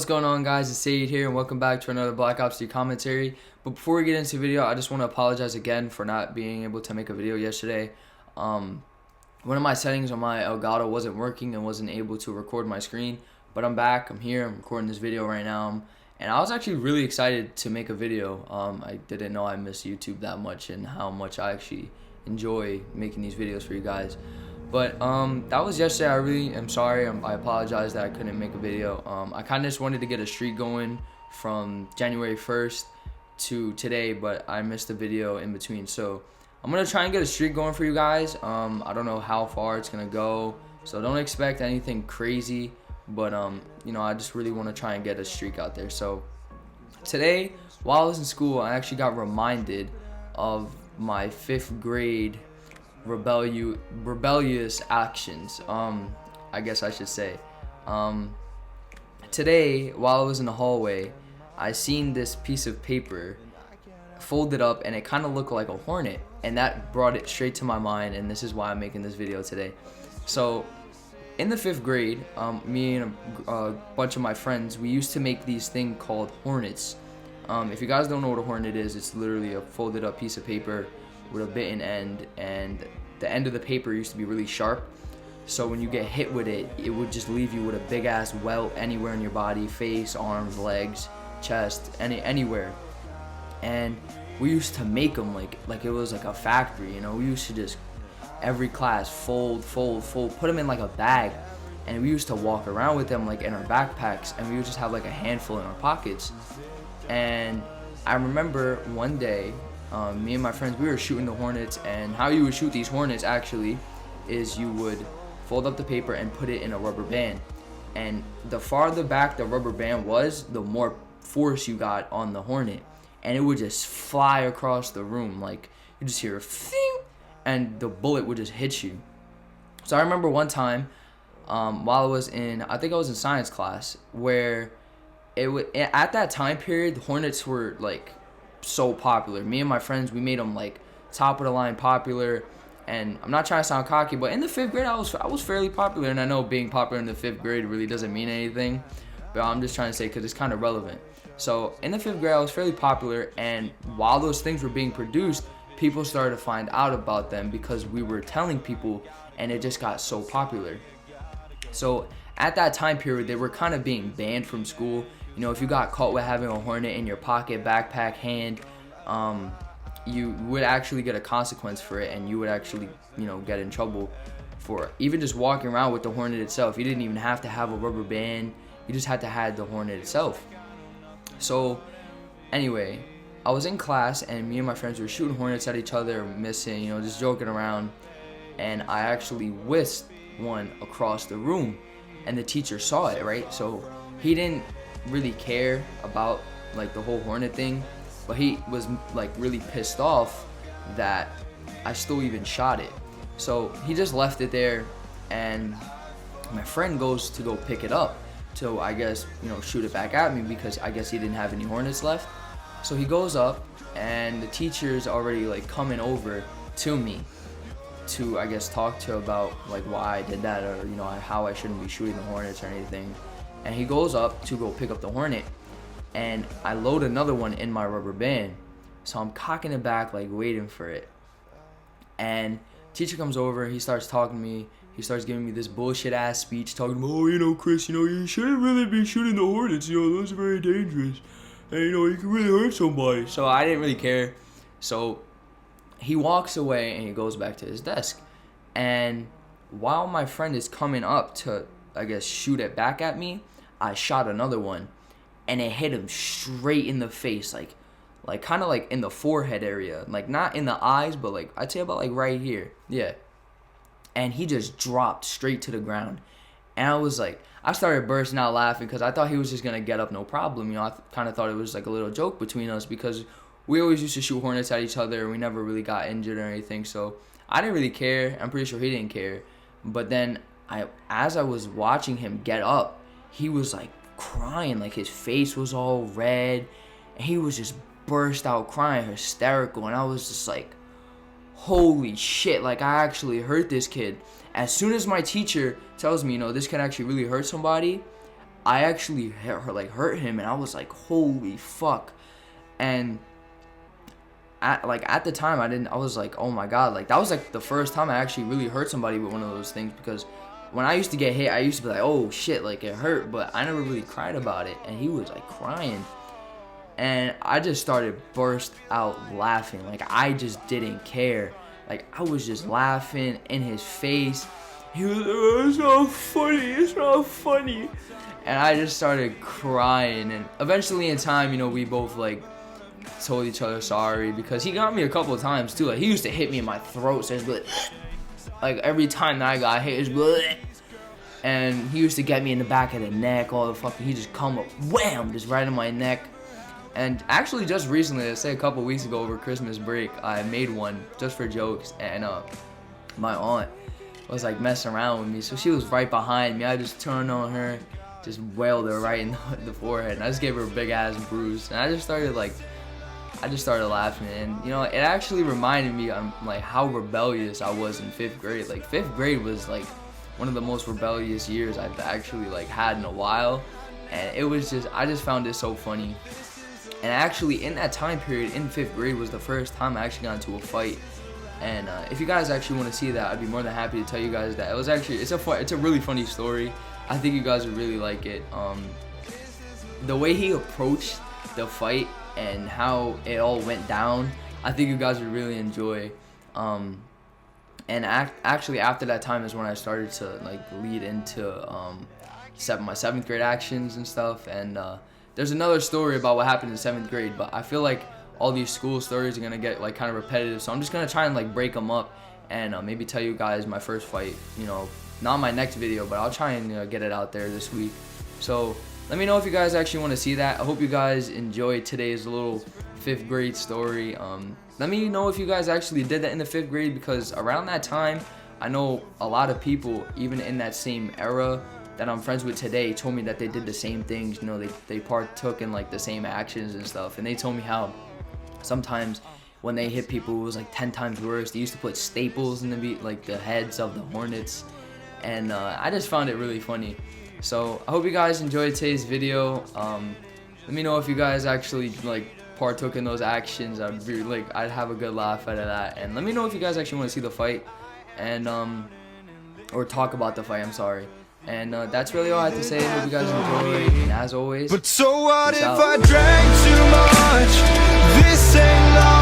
What's going on, guys? It's Saeed here, and welcome back to another Black Ops 3 commentary. But before we get into the video, I just want to apologize again for not being able to make a video yesterday. One of my settings on my Elgato wasn't working and wasn't able to record my screen. But I'm back. I'm here. I'm recording this video right now. And I was actually really excited to make a video. I didn't know I miss YouTube that much and how much I actually enjoy making these videos for you guys. But that was yesterday. I really am sorry. I apologize that I couldn't make a video. I kind of just wanted to get a streak going from January 1st to today, but I missed the video in between. So I'm going to try and get a streak going for you guys. I don't know how far it's going to go, so don't expect anything crazy. But, you know, I just really want to try and get a streak out there. So today, while I was in school, I actually got reminded of my 5th grade rebellious actions, I guess I should say. Today, while I was in the hallway, I seen this piece of paper folded up, and it kind of looked like a hornet, and that brought it straight to my mind, and this is why I'm making this video today. So in the 5th grade, me and a bunch of my friends, we used to make these things called hornets. If you guys don't know what a hornet is, it's literally a folded up piece of paper with a bitten end, and the end of the paper used to be really sharp, so when you get hit with it, it would just leave you with a big ass welt anywhere in your body, face, arms, legs, chest, anywhere. And we used to make them like it was like a factory, you know. We used to just every class fold, put them in like a bag, and we used to walk around with them like in our backpacks, and we would just have like a handful in our pockets. And I remember one day, me and my friends, we were shooting the hornets, and how you would shoot these hornets actually is you would fold up the paper and put it in a rubber band, and the farther back the rubber band was, the more force you got on the hornet, and it would just fly across the room. Like, you just hear a thing, and the bullet would just hit you. So I remember one time, while I was in, I think I was in science class, where at that time period, the hornets were like so popular. Me and my friends, we made them like top of the line popular, and I'm not trying to sound cocky, but in the 5th grade I was fairly popular. And I know being popular in the 5th grade really doesn't mean anything, but I'm just trying to say because it's kind of relevant. So in the 5th grade I was fairly popular, and while those things were being produced, people started to find out about them because we were telling people, and it just got so popular. So at that time period, they were kind of being banned from school. You know, if you got caught with having a hornet in your pocket, backpack, hand, you would actually get a consequence for it, and you would actually, you know, get in trouble for even just walking around with the hornet itself. You didn't even have to have a rubber band. You just had to have the hornet itself. So anyway, I was in class, and me and my friends were shooting hornets at each other, missing, you know, just joking around, and I actually whisked one across the room, and the teacher saw it, right? So he didn't really care about like the whole hornet thing, but he was like really pissed off that I still even shot it. So he just left it there, and my friend goes to go pick it up to, I guess, you know, shoot it back at me, because I guess he didn't have any hornets left. So he goes up, and the teacher's already like coming over to me to, I guess, talk to about like why I did that, or, you know, how I shouldn't be shooting the hornets or anything. And he goes up to go pick up the hornet, and I load another one in my rubber band. So I'm cocking it back, like waiting for it. And teacher comes over, he starts talking to me. He starts giving me this bullshit ass speech, talking about, oh, you know, Chris, you know, you shouldn't really be shooting the hornets, you know, those are very dangerous. And, you know, you can really hurt somebody. So I didn't really care. So he walks away, and he goes back to his desk. And while my friend is coming up to, I guess, shoot it back at me, I shot another one, and it hit him straight in the face, like kind of like in the forehead area, like not in the eyes, but like I'd say about like right here, yeah. And he just dropped straight to the ground, and I started bursting out laughing, because I thought he was just gonna get up no problem. You know, I kind of thought it was like a little joke between us, because we always used to shoot hornets at each other, and we never really got injured or anything. So I didn't really care. I'm pretty sure he didn't care. But then as I was watching him get up, he was like crying, like his face was all red, and he was just burst out crying, hysterical. And I was just like, holy shit, like I actually hurt this kid. As soon as my teacher tells me, you know, this can actually really hurt somebody, I actually hurt him, and I was like, holy fuck. And at the time, I was like, oh my god, like that was like the first time I actually really hurt somebody with one of those things, because when I used to get hit, I used to be like, oh shit, like it hurt, but I never really cried about it. And he was like crying, and I just started burst out laughing. Like I just didn't care. Like I was just laughing in his face. He was like, oh, it's not funny, it's not funny. And I just started crying, and eventually in time, you know, we both like told each other sorry, because he got me a couple of times too. Like he used to hit me in my throat, so it's like every time that I got hit, it's bleh. And he used to get me in the back of the neck, all the fucking, he just come up, wham, just right in my neck. And actually just recently, let's say a couple weeks ago over Christmas break, I made one just for jokes, and my aunt was like messing around with me, so she was right behind me. I just turned on her, just wailed her right in the forehead, and I just gave her a big ass bruise. And I just started laughing, and you know, it actually reminded me like how rebellious I was in 5th grade. Like 5th grade was like one of the most rebellious years I've actually like had in a while, and it was just, I just found it so funny. And actually in that time period in 5th grade was the first time I actually got into a fight. And if you guys actually want to see that, I'd be more than happy to tell you guys that. It was actually, it's a really funny story. I think you guys would really like it. The way he approached the fight and how it all went down, I think you guys would really enjoy. And actually after that time is when I started to like lead into my 7th grade actions and stuff. And there's another story about what happened in 7th grade, but I feel like all these school stories are gonna get like kind of repetitive, so I'm just gonna try and like break them up and maybe tell you guys my first fight, you know, not my next video, but I'll try and get it out there this week. So let me know if you guys actually want to see that. I hope you guys enjoyed today's little 5th grade story. Let me know if you guys actually did that in the 5th grade, because around that time, I know a lot of people, even in that same era that I'm friends with today, told me that they did the same things. You know, they partook in like the same actions and stuff, and they told me how sometimes when they hit people, it was like 10 times worse. They used to put staples in the heads of the hornets, and I just found it really funny. So I hope you guys enjoyed today's video. Let me know if you guys actually like partook in those actions. I'd have a good laugh out of that. And let me know if you guys actually want to see the fight, and or talk about the fight, I'm sorry. And that's really all I have to say. Hope you guys enjoyed, and as always, but so what if out. I drank too much? This ain't love.